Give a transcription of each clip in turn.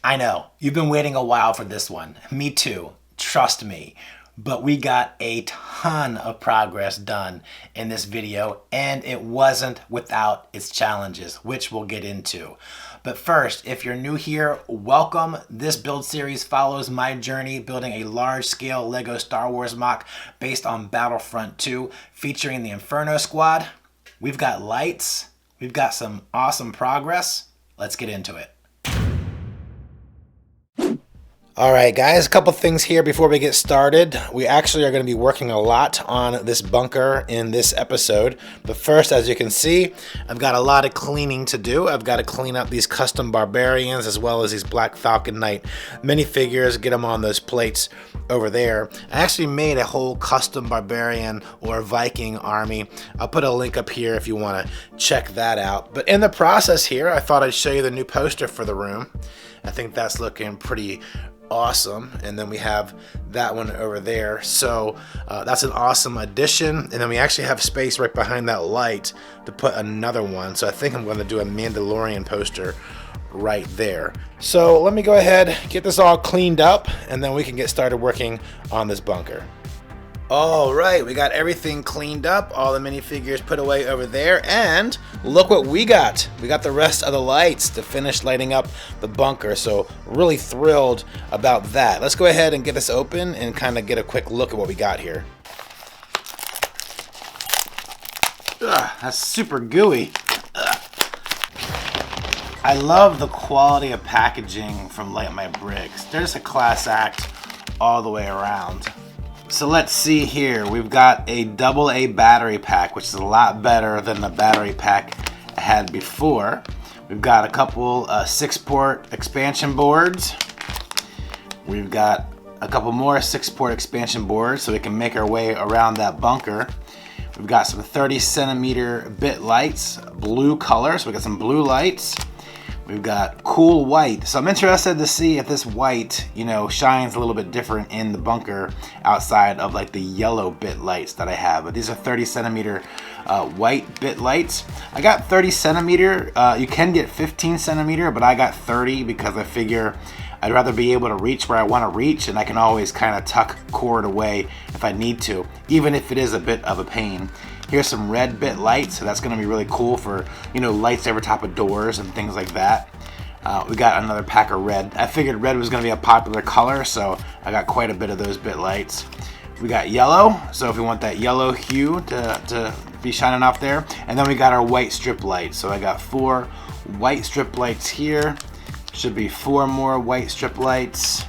I know, you've been waiting a while for this one. Me too. Trust me. But we got a ton of progress done in this video, and it wasn't without its challenges, which we'll get into. But first, if you're new here, welcome. This build series follows my journey building a large-scale LEGO Star Wars MOC based on Battlefront 2, featuring the Inferno squad. We've got lights. We've got some awesome progress. Let's get into it. All right, guys, a couple things here before we get started. We actually are going to be working a lot on this bunker in this episode. But first, as you can see, I've got a lot of cleaning to do. I've got to clean up these custom barbarians as well as these Black Falcon Knight minifigures, get them on those plates over there. I actually made a whole custom barbarian or Viking army. I'll put a link up here if you want to check that out. But in the process here, I thought I'd show you the new poster for the room. I think that's looking pretty awesome. And then we have that one over there, so that's an awesome addition. And then we actually have space right behind that light to put another one, so I think I'm going to do a Mandalorian poster right there. So let me go ahead, get this all cleaned up, and then we can get started working on this bunker. All right, we got everything cleaned up, all the minifigures put away over there, and look what we got. We got the rest of the lights to finish lighting up the bunker, so really thrilled about that. Let's go ahead and get this open and kind of get a quick look at what we got here. Ugh, that's super gooey. Ugh. I love the quality of packaging from Light My Bricks. They're just a class act all the way around. So let's see here, we've got a AA battery pack, which is a lot better than the battery pack I had before. We've got a couple 6-port expansion boards. We've got a couple more 6-port expansion boards so we can make our way around that bunker. We've got some 30cm bit lights, blue color, so we got some blue lights. We've got cool white. So I'm interested to see if this white, shines a little bit different in the bunker outside of like the yellow bit lights that I have. But these are 30cm white bit lights. I got 30cm. You can get 15cm, but I got 30 because I figure I'd rather be able to reach where I want to reach, and I can always kind of tuck cord away if I need to, even if it is a bit of a pain. Here's some red bit lights, so that's going to be really cool for, lights over top of doors and things like that. We got another pack of red. I figured red was going to be a popular color, so I got quite a bit of those bit lights. We got yellow, so if we want that yellow hue to be shining off there. And then we got our white strip lights. So I got 4 white strip lights here. Should be 4 more white strip lights.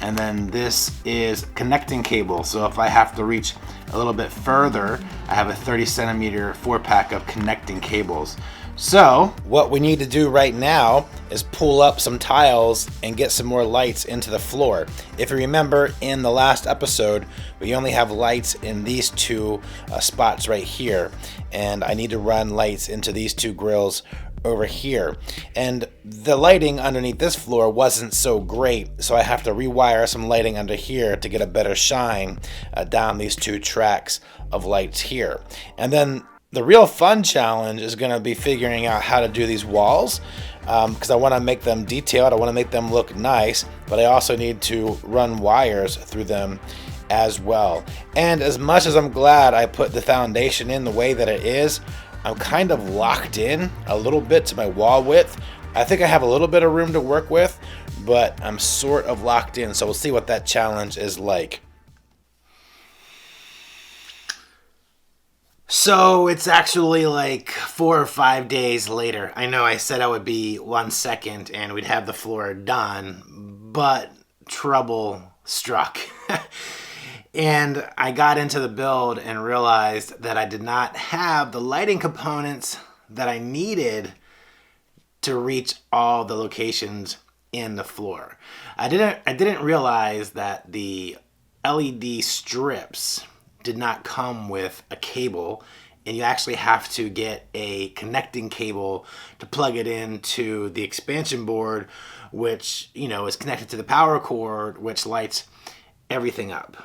And then this is connecting cable. So if I have to reach a little bit further, I have a 30cm 4-pack of connecting cables. So what we need to do right now is pull up some tiles and get some more lights into the floor. If you remember, in the last episode, we only have lights in these 2 spots right here, and I need to run lights into these 2 grills over here. And the lighting underneath this floor wasn't so great, so I have to rewire some lighting under here to get a better shine down these 2 tracks of lights here. And then the real fun challenge is going to be figuring out how to do these walls, because I want to make them detailed, I want to make them look nice, but I also need to run wires through them as well. And as much as I'm glad I put the foundation in the way that it is, I'm kind of locked in a little bit to my wall width. I think I have a little bit of room to work with, but I'm sort of locked in, so we'll see what that challenge is like. So it's actually like 4 or 5 days later. I know I said I would be 1 second and we'd have the floor done, but trouble struck. And I got into the build and realized that I did not have the lighting components that I needed to reach all the locations in the floor. I didn't realize that the LED strips did not come with a cable, and you actually have to get a connecting cable to plug it into the expansion board, which, is connected to the power cord, which lights everything up.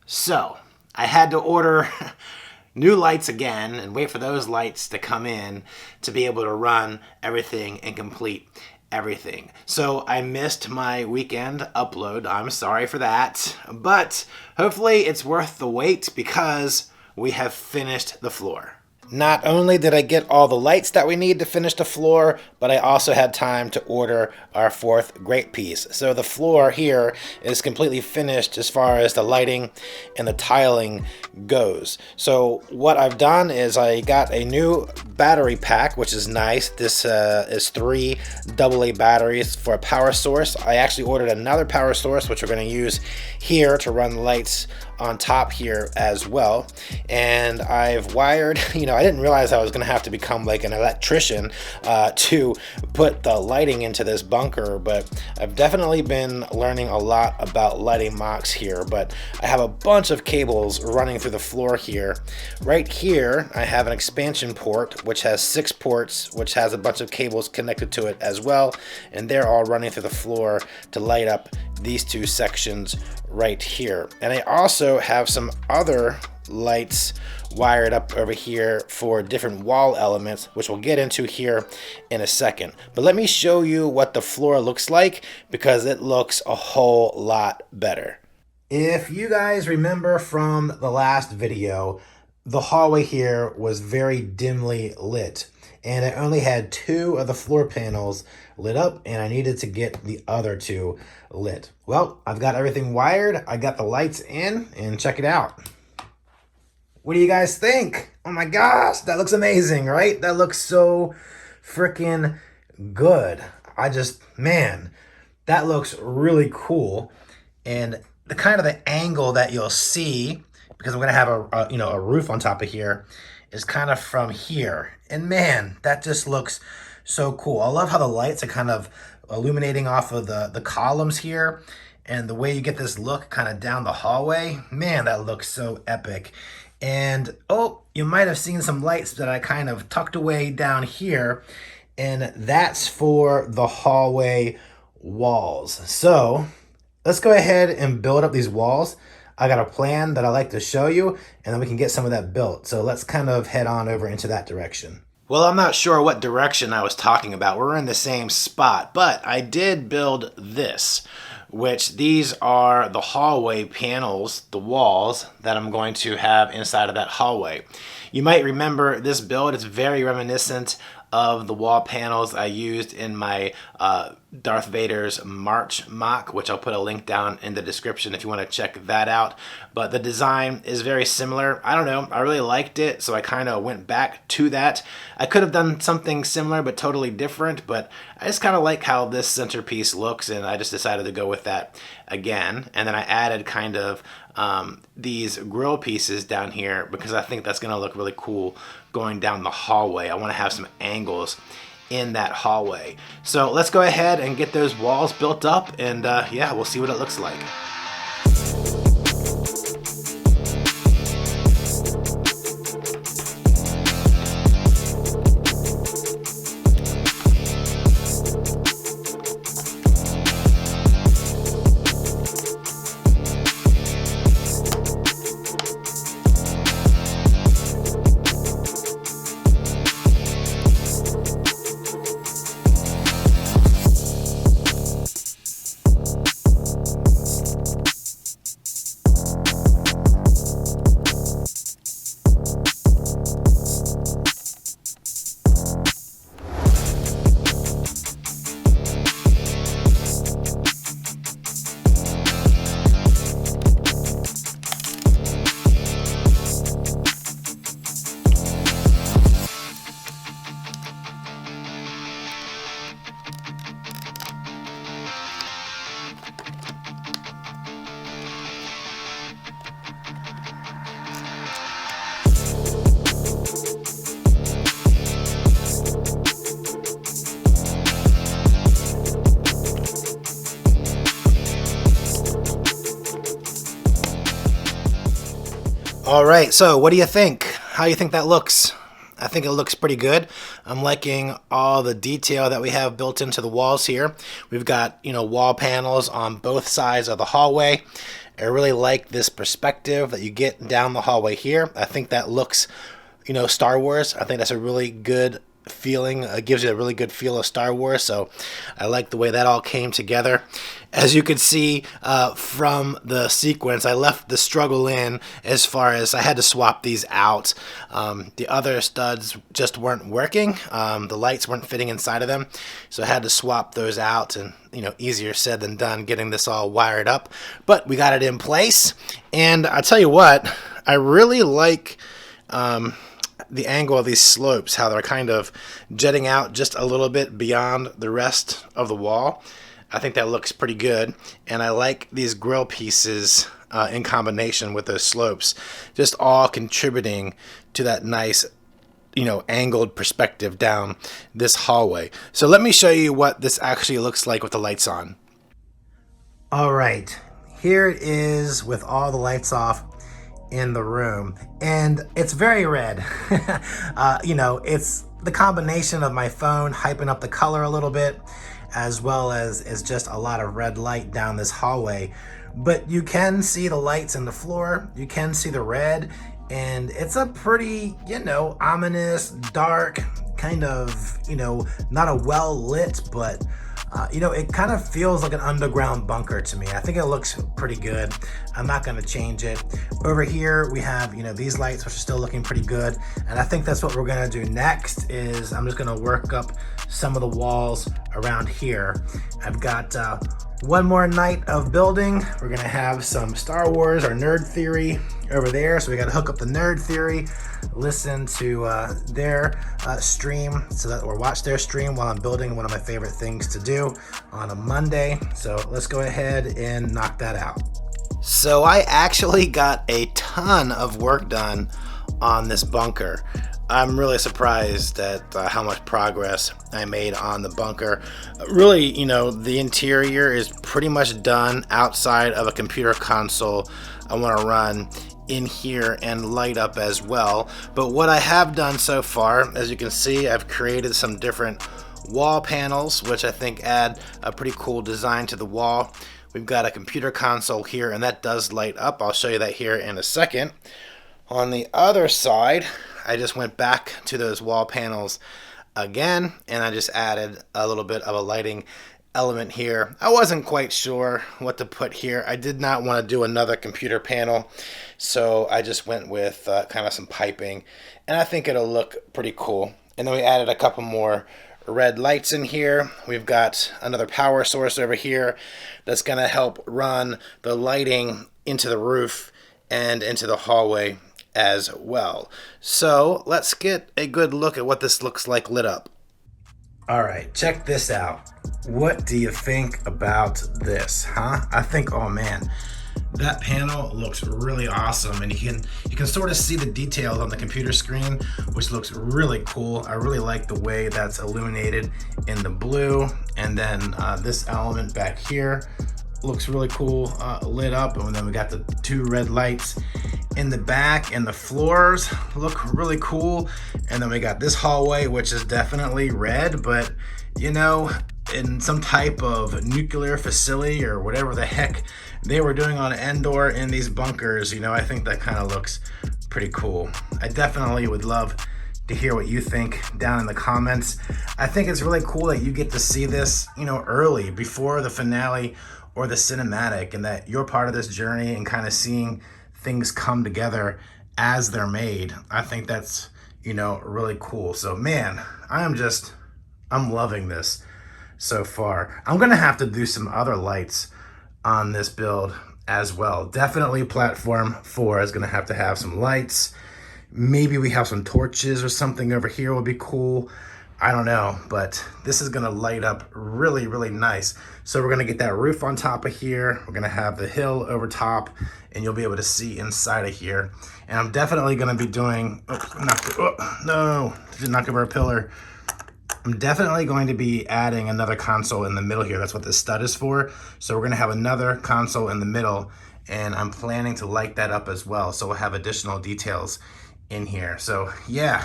So I had to order new lights again and wait for those lights to come in to be able to run everything and complete everything. So I missed my weekend upload. I'm sorry for that, but hopefully it's worth the wait because we have finished the floor. Not only did I get all the lights that we need to finish the floor, but I also had time to order our fourth great piece. So the floor here is completely finished as far as the lighting and the tiling goes. So what I've done is I got a new battery pack, which is nice. This is 3 AA batteries for a power source. I actually ordered another power source, which we're going to use here to run the lights on top here as well. And I've wired, I didn't realize I was going to have to become like an electrician to put the lighting into this bunker, but I've definitely been learning a lot about lighting mocks here. But I have a bunch of cables running through the floor here. Right here I have an expansion port which has 6 ports, which has a bunch of cables connected to it as well, and they're all running through the floor to light up these 2 sections right here. And I also have some other lights wired up over here for different wall elements, which we'll get into here in a second. But let me show you what the floor looks like, because it looks a whole lot better. If you guys remember from the last video, the hallway here was very dimly lit, and I only had 2 of the floor panels lit up, and I needed to get the other 2 lit. Well, I've got everything wired, I got the lights in, and check it out. What do you guys think? Oh my gosh, that looks amazing, right? That looks so freaking good. Man, that looks really cool. And the kind of the angle that you'll see, because I'm gonna have a roof on top of here, is kind of from here. And man, that just looks so cool. I love how the lights are kind of illuminating off of the columns here, and the way you get this look kind of down the hallway. Man, that looks so epic. And oh, you might have seen some lights that I kind of tucked away down here, and that's for the hallway walls. So let's go ahead and build up these walls. I got a plan that I like to show you, and then we can get some of that built. So let's kind of head on over into that direction. Well, I'm not sure what direction I was talking about. We're in the same spot, but I did build this, which these are the hallway panels, the walls that I'm going to have inside of that hallway. You might remember this build is very reminiscent of the wall panels I used in my Darth Vader's March mock, which I'll put a link down in the description if you want to check that out. But the design is very similar. I don't know, I really liked it, so I kind of went back to that. I could have done something similar but totally different, but I just kind of like how this centerpiece looks, and I just decided to go with that again. And then I added kind of these grill pieces down here because I think that's going to look really cool going down the hallway. I want to have some angles in that hallway. So let's go ahead and get those walls built up, and yeah, we'll see what it looks like. All right, so what do you think? How do you think that looks? I think it looks pretty good. I'm liking all the detail that we have built into the walls here. We've got, wall panels on both sides of the hallway. I really like this perspective that you get down the hallway here. I think that looks, Star Wars. I think that's a really good feeling. It gives you a really good feel of Star Wars, so I like the way that all came together. As you can see from the sequence, I left the struggle in as far as I had to swap these out. The other studs just weren't working. The lights weren't fitting inside of them, so I had to swap those out, and easier said than done getting this all wired up. But we got it in place, and I tell you what, I really like the angle of these slopes, how they're kind of jetting out just a little bit beyond the rest of the wall. I think that looks pretty good, and I like these grill pieces in combination with those slopes, just all contributing to that nice angled perspective down this hallway. So let me show you what this actually looks like with the lights on. All right, here it is with all the lights off in the room, and it's very red. It's the combination of my phone hyping up the color a little bit, as well as just a lot of red light down this hallway. But you can see the lights in the floor, you can see the red, and it's a pretty, ominous, dark, kind of, not a well lit, but it kind of feels like an underground bunker to me. I think it looks pretty good. I'm not going to change it. Over here, we have, these lights, which are still looking pretty good. And I think that's what we're going to do next is I'm just going to work up some of the walls around here. I've got one more night of building. We're going to have some Star Wars or nerd theory over there. So we got to hook up the nerd theory, listen to their stream, or watch their stream while I'm building one of my favorite things to do on a Monday. So let's go ahead and knock that out. So I actually got a ton of work done on this bunker. I'm really surprised at how much progress I made on the bunker. Really, the interior is pretty much done outside of a computer console I want to run in here and light up as well. But what I have done so far, as you can see, I've created some different wall panels, which I think add a pretty cool design to the wall. We've got a computer console here, and that does light up. I'll show you that here in a second. On the other side, I just went back to those wall panels again, and I just added a little bit of a lighting element here. I wasn't quite sure what to put here. I did not want to do another computer panel, so I just went with kind of some piping, and I think it'll look pretty cool. And then we added a couple more red lights in here. We've got another power source over here that's going to help run the lighting into the roof and into the hallway as well. So let's get a good look at what this looks like lit up. All right, check this out. What do you think about this, huh? I think, oh man, that panel looks really awesome, and you can sort of see the details on the computer screen, which looks really cool. I really like the way that's illuminated in the blue, and then this element back here looks really cool, lit up, and then we got the two red lights in the back, and the floors look really cool. And then we got this hallway, which is definitely red, but in some type of nuclear facility or whatever the heck they were doing on Endor in these bunkers, I think that kind of looks pretty cool. I definitely would love to hear what you think down in the comments. I think it's really cool that you get to see this, early, before the finale or the cinematic, and that you're part of this journey and kind of seeing things come together as they're made. I think that's, really cool. So man, I'm loving this so far. I'm gonna have to do some other lights on this build as well. Definitely platform 4 is gonna have to have some lights. Maybe we have some torches or something over here would be cool. I don't know, but this is gonna light up really, really nice. So we're gonna get that roof on top of here. We're gonna have the hill over top, and you'll be able to see inside of here. And I'm definitely gonna be doing, no, did knock over a pillar. I'm definitely going to be adding another console in the middle here. That's what this stud is for. So we're gonna have another console in the middle, and I'm planning to light that up as well. So we'll have additional details in here. So yeah,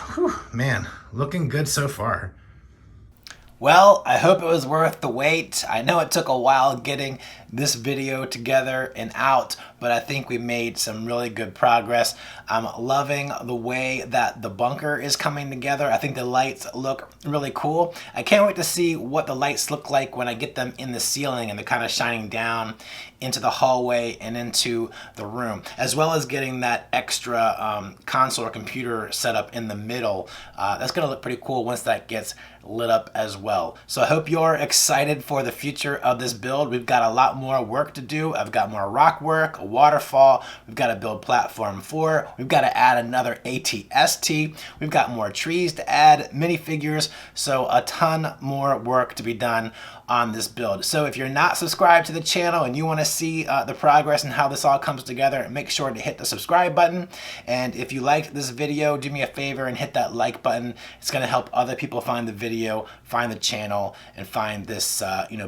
man, looking good so far. Well, I hope it was worth the wait. I know it took a while getting this video together and out, but I think we made some really good progress. I'm loving the way that the bunker is coming together. I think the lights look really cool. I can't wait to see what the lights look like when I get them in the ceiling and they're kind of shining down into the hallway and into the room, as well as getting that extra console or computer set up in the middle. That's gonna look pretty cool once that gets lit up as well. So I hope you're excited for the future of this build. We've got a lot more work to do. I've got more rock work, a waterfall. We've got to build platform 4. We've got to add another ATST. We've got more trees to add, minifigures. So a ton more work to be done on this build. So if you're not subscribed to the channel and you want to see the progress and how this all comes together, make sure to hit the subscribe button. And if you liked this video, do me a favor and hit that like button. It's going to help other people find the video, find the channel, and find this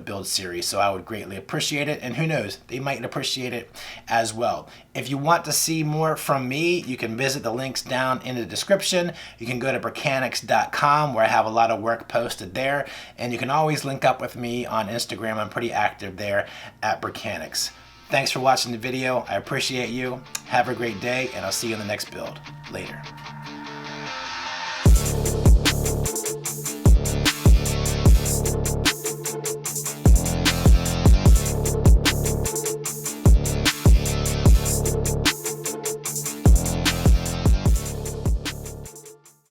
build series. So I would greatly appreciate it. And who knows, they might appreciate it as well. If you want to see more from me, you can visit the links down in the description. You can go to brickanics.com where I have a lot of work posted there. And you can always link up with me on Instagram. I'm pretty active there at Brickanics. Thanks for watching the video. I appreciate you. Have a great day, and I'll see you in the next build. Later.